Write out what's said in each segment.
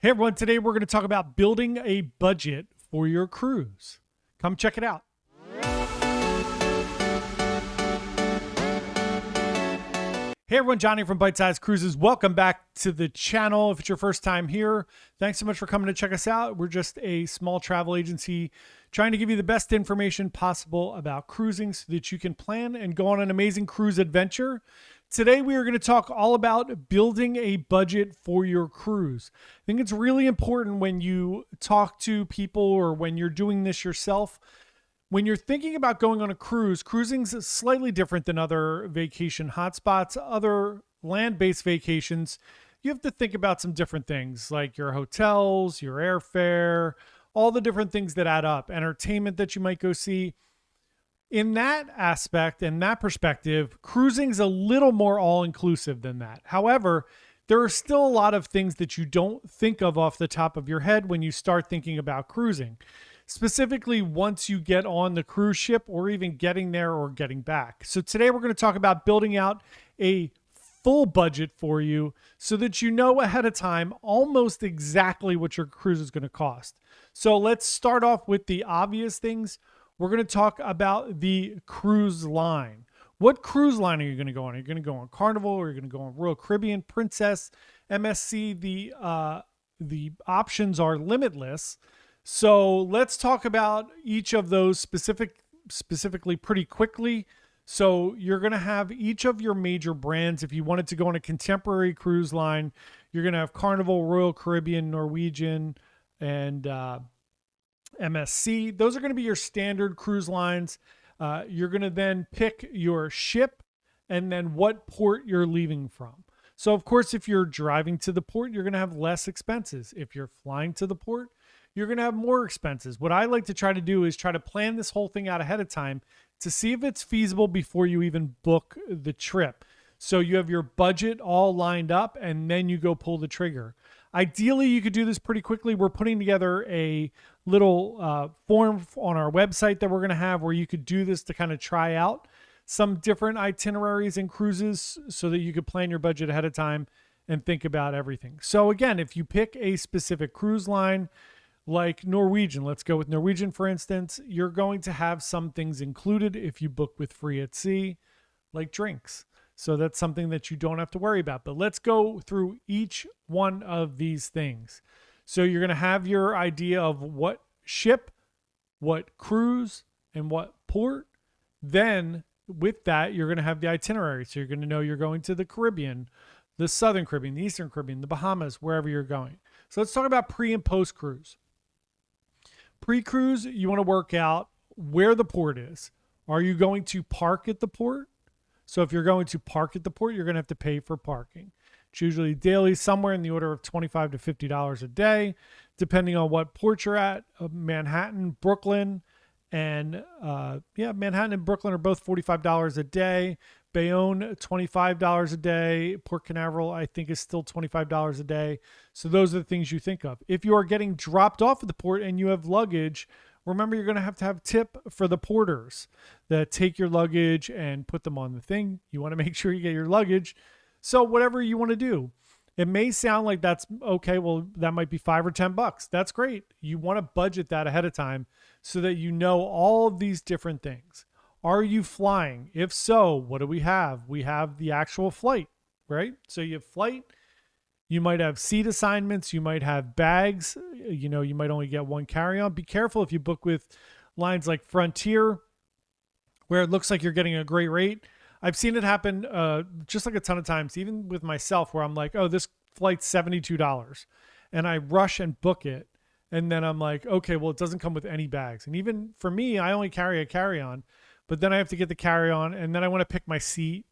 Hey everyone, today we're going to talk about building a budget for your cruise. Come check it out. Hey everyone, Johnny from Bite Size Cruises. Welcome back to the channel. If it's your first time here, thanks so much for coming to check us out. We're just a small travel agency trying to give you the best information possible about cruising so that you can plan and go on an amazing cruise adventure. Today, we are going to talk all about building a budget for your cruise. I think it's really important when you talk to people or when you're doing this yourself. When you're thinking about going on a cruise, cruising's slightly different than other vacation hotspots, other land-based vacations. You have to think about some different things like your hotels, your airfare, all the different things that add up, entertainment that you might go see. In that aspect and that perspective, cruising's a little more all-inclusive than that. However, there are still a lot of things that you don't think of off the top of your head when you start thinking about cruising. Specifically, once you get on the cruise ship or even getting there or getting back. So today we're going to talk about building out a full budget for you so that you know ahead of time almost exactly what your cruise is going to cost. So let's start off with the obvious things. We're going to talk about the cruise line. What cruise line are you going to go on? Are you going to go on Carnival or are you going to go on Royal Caribbean, Princess, MSC? The options are limitless. So let's talk about each of those specifically pretty quickly. So you're going to have each of your major brands. If you wanted to go on a contemporary cruise line, you're going to have Carnival, Royal Caribbean, Norwegian, and MSC. Those are going to be your standard cruise lines. You're going to then pick your ship and then what port you're leaving from. So, of course, if you're driving to the port, you're going to have less expenses. If you're flying to the port, you're going to have more expenses. What I like to try to do is try to plan this whole thing out ahead of time to see if it's feasible before you even book the trip. So you have your budget all lined up and then you go pull the trigger. Ideally, you could do this pretty quickly. We're putting together a little form on our website that we're going to have where you could do this to kind of try out some different itineraries and cruises so that you could plan your budget ahead of time and think about everything. So again, if you pick a specific cruise line, like Norwegian, let's go with Norwegian, for instance, you're going to have some things included if you book with Free at Sea, like drinks. So that's something that you don't have to worry about. But let's go through each one of these things. So you're going to have your idea of what ship, what cruise, and what port. Then with that, you're going to have the itinerary. So you're going to know you're going to the Caribbean, the Southern Caribbean, the Eastern Caribbean, the Bahamas, wherever you're going. So let's talk about pre and post cruise. Pre-cruise, you want to work out where the port is. Are you going to park at the port? So if you're going to park at the port, you're going to have to pay for parking. It's usually daily, somewhere in the order of $25 to $50 a day, depending on what port you're at. Manhattan, Brooklyn, and Manhattan and Brooklyn are both $45 a day. Bayonne, $25 a day. Port Canaveral, I think, is still $25 a day. So those are the things you think of. If you are getting dropped off at the port and you have luggage, remember you're going to have tip for the porters that take your luggage and put them on the thing. You want to make sure you get your luggage. So whatever you want to do. It may sound like that's okay. Well, that might be $5 or $10. That's great. You want to budget that ahead of time so that you know all of these different things. Are you flying? If so, what do we have? We have the actual flight, right? So you have flight. You might have seat assignments. You might have bags. You might only get one carry-on. Be careful if you book with lines like Frontier, where it looks like you're getting a great rate. I've seen it happen just like a ton of times, even with myself, where I'm like, oh, this flight's $72. And I rush and book it. And then I'm like, okay, well, it doesn't come with any bags. And even for me, I only carry a carry-on. But then I have to get the carry-on, and then I want to pick my seat.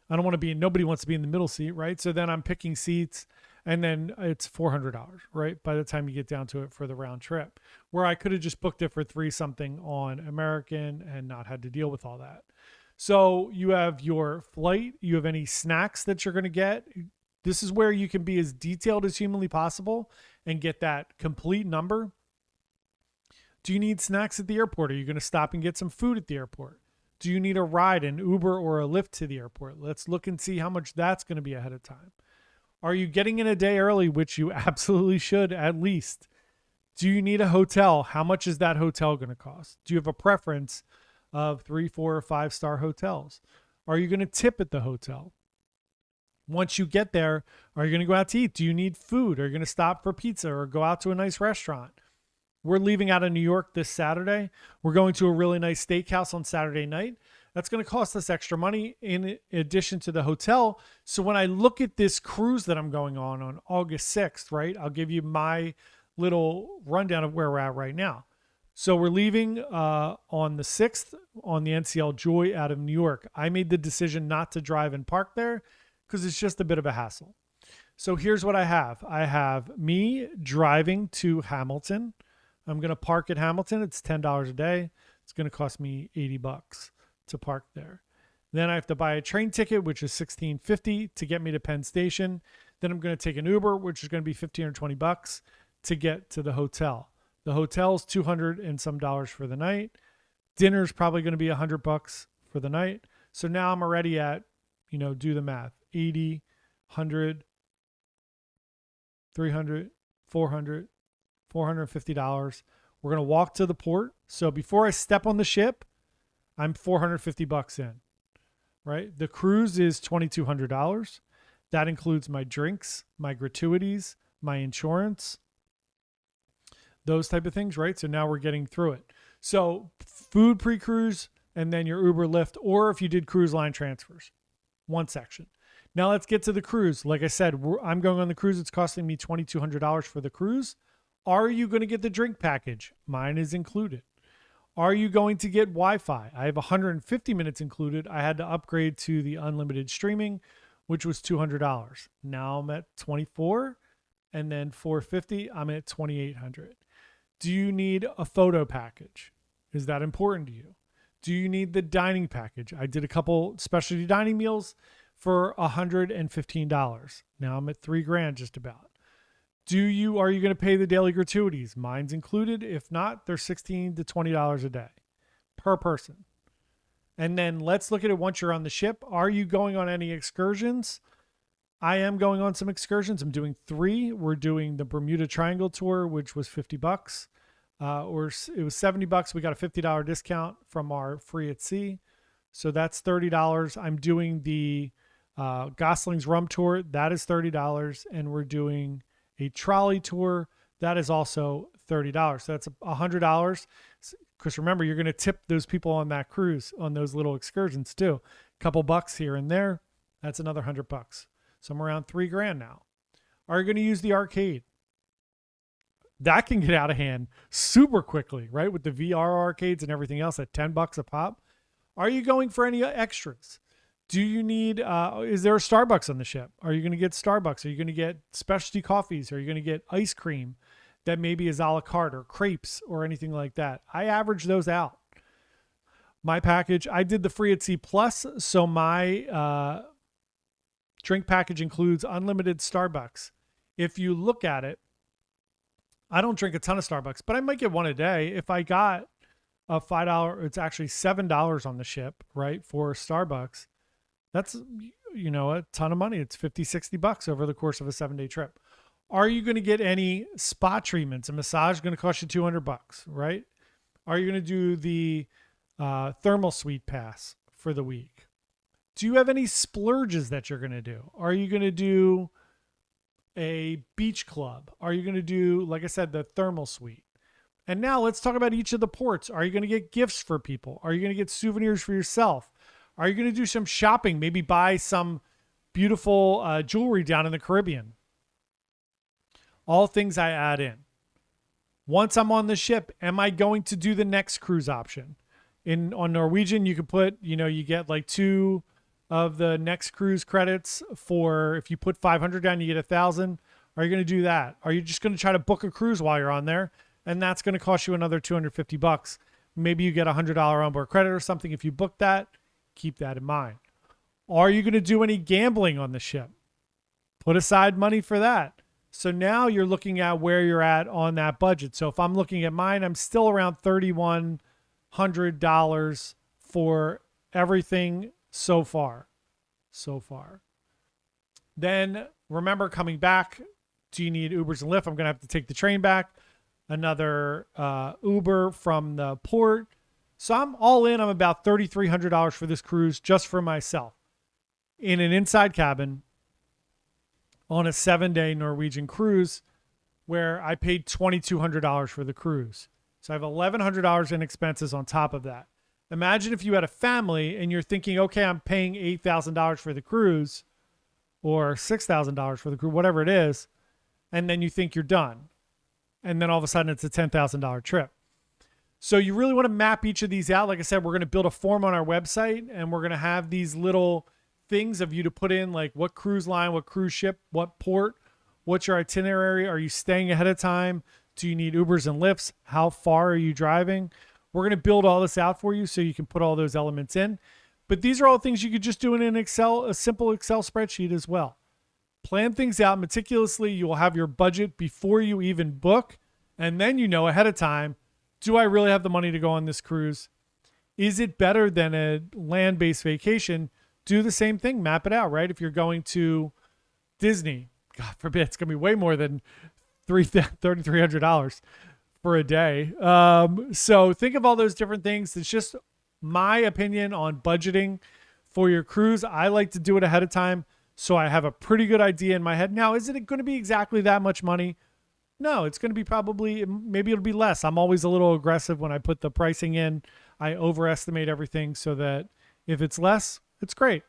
I don't want to be nobody wants to be in the middle seat, right? So then I'm picking seats, and then it's $400, right? By the time you get down to it for the round trip, where I could have just booked it for $3 something on American and not had to deal with all that. So you have your flight, you have any snacks that you're going to get. This is where you can be as detailed as humanly possible and get that complete number. Do you need snacks at the airport? Are you going to stop and get some food at the airport? Do you need a ride, an Uber or a Lyft to the airport? Let's look and see how much that's going to be ahead of time. Are you getting in a day early, which you absolutely should at least? Do you need a hotel? How much is that hotel going to cost? Do you have a preference of 3, 4, or 5-star hotels? Are you going to tip at the hotel? Once you get there, are you going to go out to eat? Do you need food? Are you going to stop for pizza or go out to a nice restaurant? We're leaving out of New York this Saturday. We're going to a really nice steakhouse on Saturday night. That's going to cost us extra money in addition to the hotel. So when I look at this cruise that I'm going on August 6th, right, I'll give you my little rundown of where we're at right now. So we're leaving on the 6th on the NCL Joy out of New York. I made the decision not to drive and park there because it's just a bit of a hassle. So here's what I have. I have me driving to Hamilton. I'm going to park at Hamilton. It's $10 a day. It's going to cost me $80 to park there. Then I have to buy a train ticket, which is $16.50 to get me to Penn Station. Then I'm going to take an Uber, which is going to be $15 or $20 to get to the hotel. The hotel's $200 and some for the night. Dinner's probably going to be $100 for the night. So now I'm already at, do the math, 80, 100, 300, 400, $450. We're going to walk to the port. So before I step on the ship, I'm $450 in, right? The cruise is $2,200. That includes my drinks, my gratuities, my insurance, those type of things, right? So now we're getting through it. So food pre-cruise and then your Uber, Lyft, or if you did cruise line transfers, one section. Now let's get to the cruise. Like I said, I'm going on the cruise. It's costing me $2,200 for the cruise. Are you going to get the drink package? Mine is included. Are you going to get Wi-Fi? I have 150 minutes included. I had to upgrade to the unlimited streaming, which was $200. Now I'm at $24 and then $450. I'm at $2,800. Do you need a photo package? Is that important to you? Do you need the dining package? I did a couple specialty dining meals for $115. Now I'm at $3,000 just about. Are you going to pay the daily gratuities? Mine's included. If not, they're $16 to $20 a day per person. And then let's look at it once you're on the ship. Are you going on any excursions? I am going on some excursions. I'm doing 3. We're doing the Bermuda Triangle tour, which was $50. Or it was $70. We got a $50 discount from our free at sea. So that's $30. I'm doing the Gosling's Rum tour. That is $30. And we're doing a trolley tour. That is also $30. So that's $100. Because remember, you're going to tip those people on that cruise, on those little excursions too. A couple bucks here and there. That's another $100. So I'm around $3,000 now. Are you going to use the arcade? That can get out of hand super quickly, right? With the VR arcades and everything else at $10 a pop. Are you going for any extras? Do you need, is there a Starbucks on the ship? Are you going to get Starbucks? Are you going to get specialty coffees? Are you going to get ice cream that maybe is a la carte or crepes or anything like that? I average those out. My package, I did the free at sea plus. So my drink package includes unlimited Starbucks. If you look at it, I don't drink a ton of Starbucks, but I might get one a day. If I got a $5, it's actually $7 on the ship, right? For Starbucks. That's, a ton of money. It's $50, $60 over the course of a 7-day trip. Are you going to get any spa treatments? A massage is going to cost you $200, right? Are you going to do the thermal suite pass for the week? Do you have any splurges that you're going to do? Are you going to do a beach club? Are you going to do, like I said, the thermal suite? And now let's talk about each of the ports. Are you going to get gifts for people? Are you going to get souvenirs for yourself? Are you going to do some shopping? Maybe buy some beautiful jewelry down in the Caribbean? All things I add in. Once I'm on the ship, am I going to do the next cruise option? On Norwegian, you can put, you get like 2 of the next cruise credits for, if you put 500 down, you get 1,000. Are you going to do that? Are you just going to try to book a cruise while you're on there? And that's going to cost you another $250. Maybe you get a $100 onboard credit or something. If you book that, keep that in mind. Are you going to do any gambling on the ship? Put aside money for that. So now you're looking at where you're at on that budget. So if I'm looking at mine, I'm still around $3,100 for everything so far. Then Remember, coming back, do you need Ubers and Lyft? I'm going to have to take the train back, another Uber from the port. So I'm all in. I'm about $3,300 for this cruise just for myself in an inside cabin on a 7-day Norwegian cruise where I paid $2,200 for the cruise. So I have $1,100 in expenses on top of that. Imagine if you had a family and you're thinking, okay, I'm paying $8,000 for the cruise or $6,000 for the cruise, whatever it is, and then you think you're done. And then all of a sudden it's a $10,000 trip. So you really want to map each of these out. Like I said, we're going to build a form on our website, and we're going to have these little things of you to put in, like what cruise line, what cruise ship, what port, what's your itinerary? Are you staying ahead of time? Do you need Ubers and Lyfts? How far are you driving? We're going to build all this out for you so you can put all those elements in. But these are all things you could just do in an Excel, a simple Excel spreadsheet as well. Plan things out meticulously. You will have your budget before you even book. And then you know ahead of time, do I really have the money to go on this cruise? Is it better than a land-based vacation? Do the same thing. Map it out, right? If you're going to Disney, God forbid, it's going to be way more than $3,300 for a day. So think of all those different things. It's just my opinion on budgeting for your cruise. I like to do it ahead of time so I have a pretty good idea in my head. Now, is it going to be exactly that much money? No, it's going to be probably, maybe it'll be less. I'm always a little aggressive when I put the pricing in. I overestimate everything so that if it's less, it's great.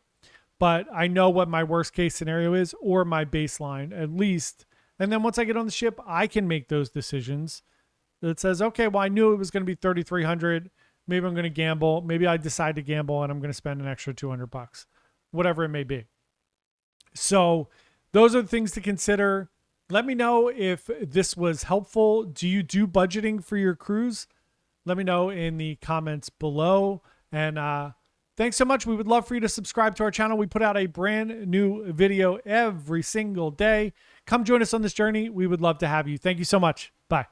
But I know what my worst case scenario is, or my baseline at least. And then once I get on the ship, I can make those decisions that says, okay, well, I knew it was going to be $3,300. Maybe I'm going to gamble. Maybe I decide to gamble and I'm going to spend an extra $200, whatever it may be. So those are the things to consider. Let me know if this was helpful. Do you do budgeting for your cruise? Let me know in the comments below. And thanks so much. We would love for you to subscribe to our channel. We put out a brand new video every single day. Come join us on this journey. We would love to have you. Thank you so much. Bye.